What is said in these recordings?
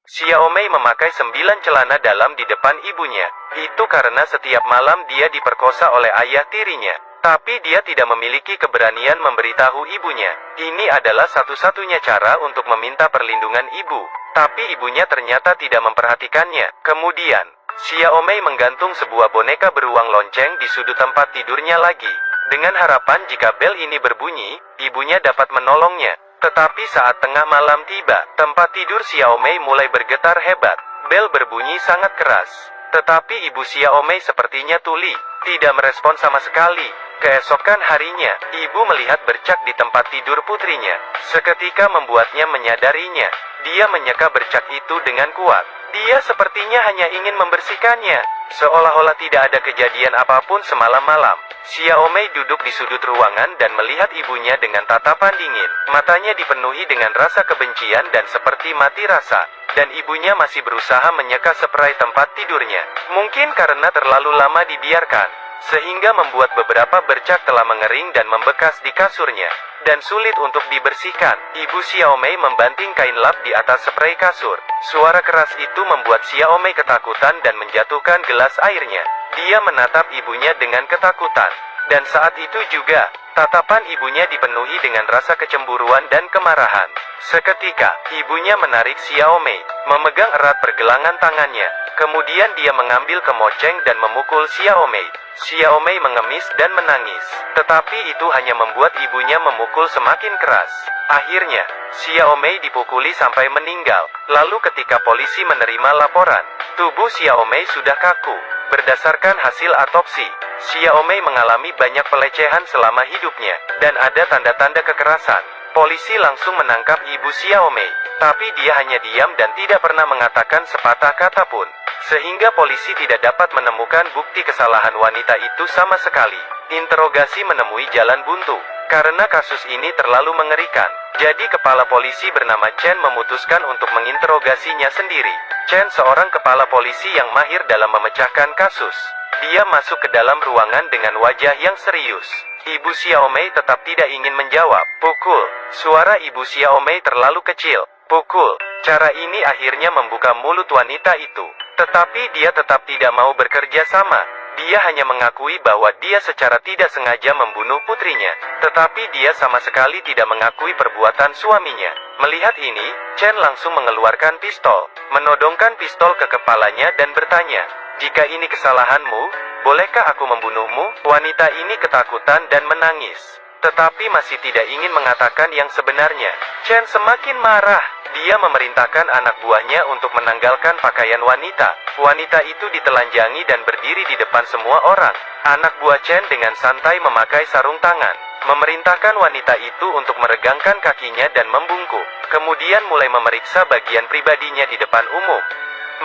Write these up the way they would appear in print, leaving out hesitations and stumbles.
Xiaomei memakai 9 celana dalam di depan ibunya. Itu karena setiap malam dia diperkosa oleh ayah tirinya. Tapi dia tidak memiliki keberanian memberitahu ibunya. Ini adalah satu-satunya cara untuk meminta perlindungan ibu. Tapi ibunya ternyata tidak memperhatikannya. Kemudian, Xiaomei menggantung sebuah boneka beruang lonceng di sudut tempat tidurnya lagi. Dengan harapan jika bel ini berbunyi, ibunya dapat menolongnya. Tetapi saat tengah malam tiba, tempat tidur Xiaomei mulai bergetar hebat. Bel berbunyi sangat keras. Tetapi ibu Xiaomei sepertinya tuli, tidak merespon sama sekali. Keesokan harinya, ibu melihat bercak di tempat tidur putrinya. Seketika membuatnya menyadarinya. Dia menyeka bercak itu dengan kuat. Dia sepertinya hanya ingin membersihkannya. Seolah-olah tidak ada kejadian apapun semalam malam. Xiaomei duduk di sudut ruangan dan melihat ibunya dengan tatapan dingin. Matanya dipenuhi dengan rasa kebencian dan seperti mati rasa. Dan ibunya masih berusaha menyeka spray tempat tidurnya. Mungkin karena terlalu lama dibiarkan, sehingga membuat beberapa bercak telah mengering dan membekas di kasurnya. Dan sulit untuk dibersihkan. Ibu Xiaomei membanting kain lap di atas spray kasur. Suara keras itu membuat Xiaomei ketakutan dan menjatuhkan gelas airnya. Dia menatap ibunya dengan ketakutan. Dan saat itu juga, tatapan ibunya dipenuhi dengan rasa kecemburuan dan kemarahan. Seketika, ibunya menarik Xiaomei, memegang erat pergelangan tangannya. Kemudian dia mengambil kemoceng dan memukul Xiaomei. Xiaomei mengemis dan menangis. Tetapi itu hanya membuat ibunya memukul semakin keras. Akhirnya, Xiaomei dipukuli sampai meninggal. Lalu ketika polisi menerima laporan, tubuh Xiaomei sudah kaku. Berdasarkan hasil autopsi, Xiaomei mengalami banyak pelecehan selama hidupnya, dan ada tanda-tanda kekerasan. Polisi langsung menangkap ibu Xiaomei, tapi dia hanya diam dan tidak pernah mengatakan sepatah kata pun. Sehingga polisi tidak dapat menemukan bukti kesalahan wanita itu sama sekali. Interogasi menemui jalan buntu, karena kasus ini terlalu mengerikan. Jadi kepala polisi bernama Chen memutuskan untuk menginterogasinya sendiri. Chen seorang kepala polisi yang mahir dalam memecahkan kasus. Dia masuk ke dalam ruangan dengan wajah yang serius. Ibu Xiaomei tetap tidak ingin menjawab. Pukul. Suara ibu Xiaomei terlalu kecil. Pukul. Cara ini akhirnya membuka mulut wanita itu. Tetapi dia tetap tidak mau bekerja sama. Dia hanya mengakui bahwa dia secara tidak sengaja membunuh putrinya. Tetapi dia sama sekali tidak mengakui perbuatan suaminya. Melihat ini, Chen langsung mengeluarkan pistol, menodongkan pistol ke kepalanya dan bertanya, "Jika ini kesalahanmu, bolehkah aku membunuhmu?" Wanita ini ketakutan dan menangis, tetapi masih tidak ingin mengatakan yang sebenarnya. Chen semakin marah. Dia memerintahkan anak buahnya untuk menanggalkan pakaian wanita. Wanita itu ditelanjangi dan berdiri di depan semua orang. Anak buah Chen dengan santai memakai sarung tangan, memerintahkan wanita itu untuk meregangkan kakinya dan membungkuk. Kemudian mulai memeriksa bagian pribadinya di depan umum.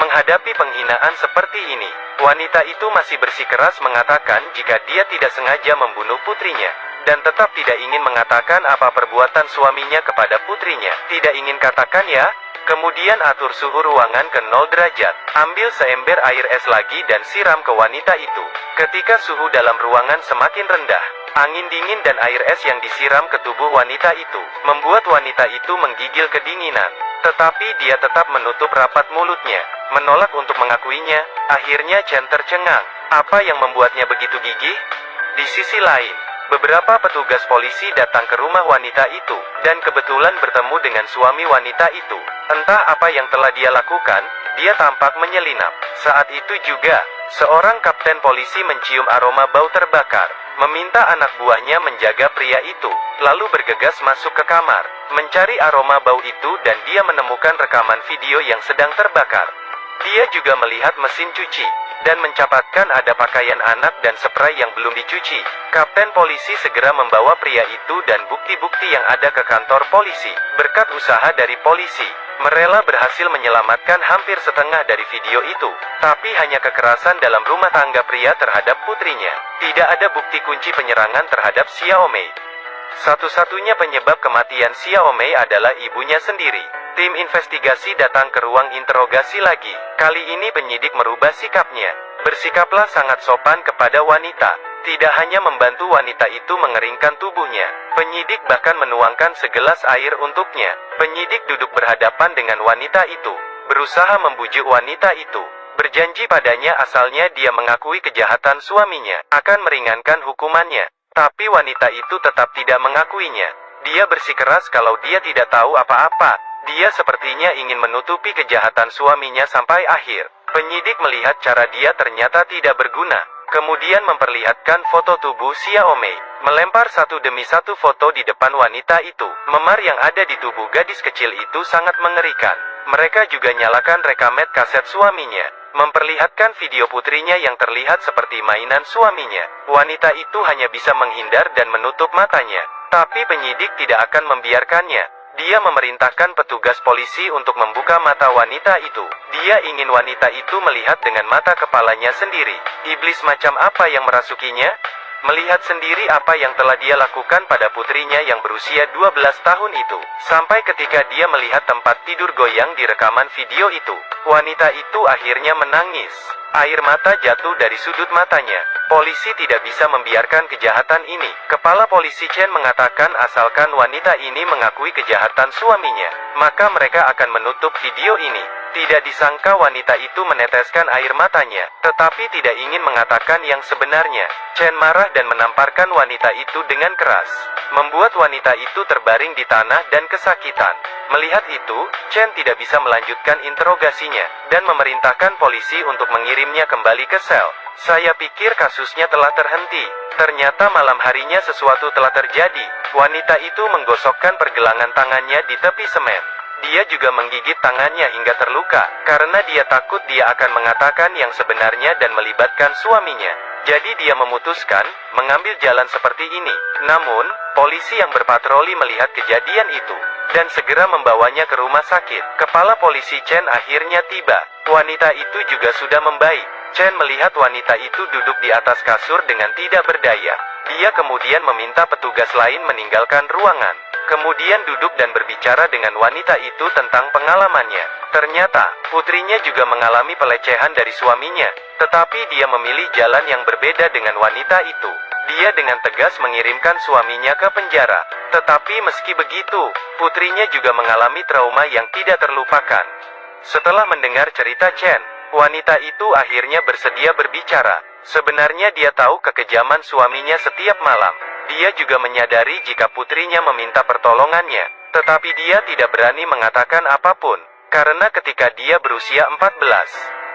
Menghadapi penghinaan seperti ini, wanita itu masih bersikeras mengatakan jika dia tidak sengaja membunuh putrinya, dan tetap tidak ingin mengatakan apa perbuatan suaminya kepada putrinya. Tidak ingin katakan ya? Kemudian atur suhu ruangan ke 0 derajat. Ambil seember air es lagi dan siram ke wanita itu. Ketika suhu dalam ruangan semakin rendah, angin dingin dan air es yang disiram ke tubuh wanita itu membuat wanita itu menggigil kedinginan. Tetapi dia tetap menutup rapat mulutnya, menolak untuk mengakuinya. Akhirnya Chen tercengang. Apa yang membuatnya begitu gigih? Di sisi lain, beberapa petugas polisi datang ke rumah wanita itu, dan kebetulan bertemu dengan suami wanita itu. Entah apa yang telah dia lakukan, dia tampak menyelinap. Saat itu juga, seorang kapten polisi mencium aroma bau terbakar, meminta anak buahnya menjaga pria itu, lalu bergegas masuk ke kamar, mencari aroma bau itu dan dia menemukan rekaman video yang sedang terbakar. Dia juga melihat mesin cuci, dan mencatatkan ada pakaian anak dan spray yang belum dicuci. Kapten polisi segera membawa pria itu dan bukti-bukti yang ada ke kantor polisi. Berkat usaha dari polisi, Merela berhasil menyelamatkan hampir setengah dari video itu. Tapi hanya kekerasan dalam rumah tangga pria terhadap putrinya. Tidak ada bukti kunci penyerangan terhadap Xiaomei. Satu-satunya penyebab kematian Xiaomei adalah ibunya sendiri. Tim investigasi datang ke ruang interogasi lagi. Kali ini penyidik merubah sikapnya. Bersikaplah sangat sopan kepada wanita. Tidak hanya membantu wanita itu mengeringkan tubuhnya, penyidik bahkan menuangkan segelas air untuknya. Penyidik duduk berhadapan dengan wanita itu. berusaha membujuk wanita itu. Berjanji padanya asalnya dia mengakui kejahatan suaminya, akan meringankan hukumannya. Tapi wanita itu tetap tidak mengakuinya. Dia bersikeras kalau dia tidak tahu apa-apa. Dia sepertinya ingin menutupi kejahatan suaminya sampai akhir. Penyidik melihat cara dia ternyata tidak berguna. Kemudian memperlihatkan foto tubuh Xiaomei, melempar satu demi satu foto di depan wanita itu. Memar yang ada di tubuh gadis kecil itu sangat mengerikan. Mereka juga nyalakan rekamet kaset suaminya, memperlihatkan video putrinya yang terlihat seperti mainan suaminya. Wanita itu hanya bisa menghindar dan menutup matanya, tapi penyidik tidak akan membiarkannya. Dia memerintahkan petugas polisi untuk membuka mata wanita itu. Dia ingin wanita itu melihat dengan mata kepalanya sendiri. Iblis macam apa yang merasukinya? Melihat sendiri apa yang telah dia lakukan pada putrinya yang berusia 12 tahun itu. Sampai ketika dia melihat tempat tidur goyang di rekaman video itu, wanita itu akhirnya menangis. Air mata jatuh dari sudut matanya. Polisi tidak bisa membiarkan kejahatan ini. Kepala polisi Chen mengatakan asalkan wanita ini mengakui kejahatan suaminya, maka mereka akan menutup video ini. Tidak disangka wanita itu meneteskan air matanya, tetapi tidak ingin mengatakan yang sebenarnya. Chen marah dan menamparkan wanita itu dengan keras, membuat wanita itu terbaring di tanah dan kesakitan. Melihat itu, Chen tidak bisa melanjutkan interogasinya, dan memerintahkan polisi untuk mengirimnya kembali ke sel. Saya pikir kasusnya telah terhenti. Ternyata malam harinya sesuatu telah terjadi. Wanita itu menggosokkan pergelangan tangannya di tepi semen. Dia juga menggigit tangannya hingga terluka, karena dia takut dia akan mengatakan yang sebenarnya dan melibatkan suaminya. Jadi dia memutuskan mengambil jalan seperti ini. Namun, polisi yang berpatroli melihat kejadian itu dan segera membawanya ke rumah sakit. Kepala polisi Chen akhirnya tiba. Wanita itu juga sudah membaik. Chen melihat wanita itu duduk di atas kasur dengan tidak berdaya. Dia kemudian meminta petugas lain meninggalkan ruangan. Kemudian duduk dan berbicara dengan wanita itu tentang pengalamannya. Ternyata, putrinya juga mengalami pelecehan dari suaminya, tetapi dia memilih jalan yang berbeda dengan wanita itu. Dia dengan tegas mengirimkan suaminya ke penjara. Tetapi meski begitu, putrinya juga mengalami trauma yang tidak terlupakan. Setelah mendengar cerita Chen, wanita itu akhirnya bersedia berbicara. Sebenarnya dia tahu kekejaman suaminya setiap malam. Dia juga menyadari jika putrinya meminta pertolongannya, tetapi dia tidak berani mengatakan apapun, karena ketika dia berusia 14,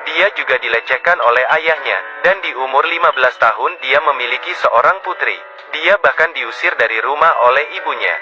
dia juga dilecehkan oleh ayahnya, dan di umur 15 tahun dia memiliki seorang putri. Dia bahkan diusir dari rumah oleh ibunya.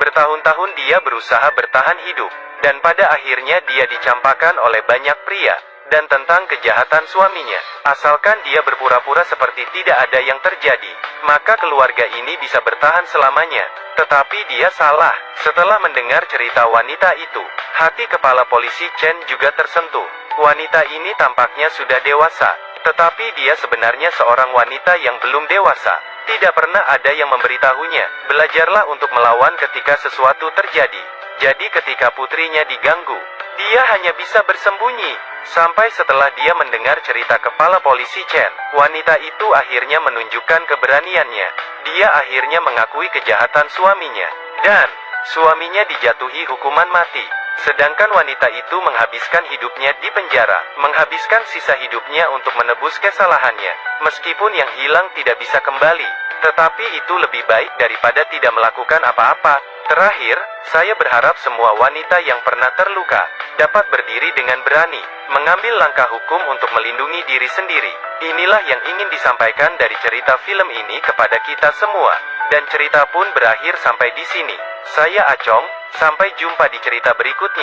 Bertahun-tahun dia berusaha bertahan hidup, dan pada akhirnya dia dicampakan oleh banyak pria. Dan tentang kejahatan suaminya, asalkan dia berpura-pura seperti tidak ada yang terjadi, maka keluarga ini bisa bertahan selamanya. Tetapi dia salah. Setelah mendengar cerita wanita itu, hati kepala polisi Chen juga tersentuh. Wanita ini tampaknya sudah dewasa, tetapi dia sebenarnya seorang wanita yang belum dewasa. Tidak pernah ada yang memberitahunya. Belajarlah untuk melawan ketika sesuatu terjadi. Jadi ketika putrinya diganggu, dia hanya bisa bersembunyi. Sampai setelah dia mendengar cerita kepala polisi Chen, wanita itu akhirnya menunjukkan keberaniannya. Dia akhirnya mengakui kejahatan suaminya, dan suaminya dijatuhi hukuman mati. Sedangkan wanita itu menghabiskan hidupnya di penjara, menghabiskan sisa hidupnya untuk menebus kesalahannya. Meskipun yang hilang tidak bisa kembali, tetapi itu lebih baik daripada tidak melakukan apa-apa. Terakhir, saya berharap semua wanita yang pernah terluka dapat berdiri dengan berani, mengambil langkah hukum untuk melindungi diri sendiri. Inilah yang ingin disampaikan dari cerita film ini kepada kita semua. Dan cerita pun berakhir sampai di sini. Saya Acong, sampai jumpa di cerita berikutnya.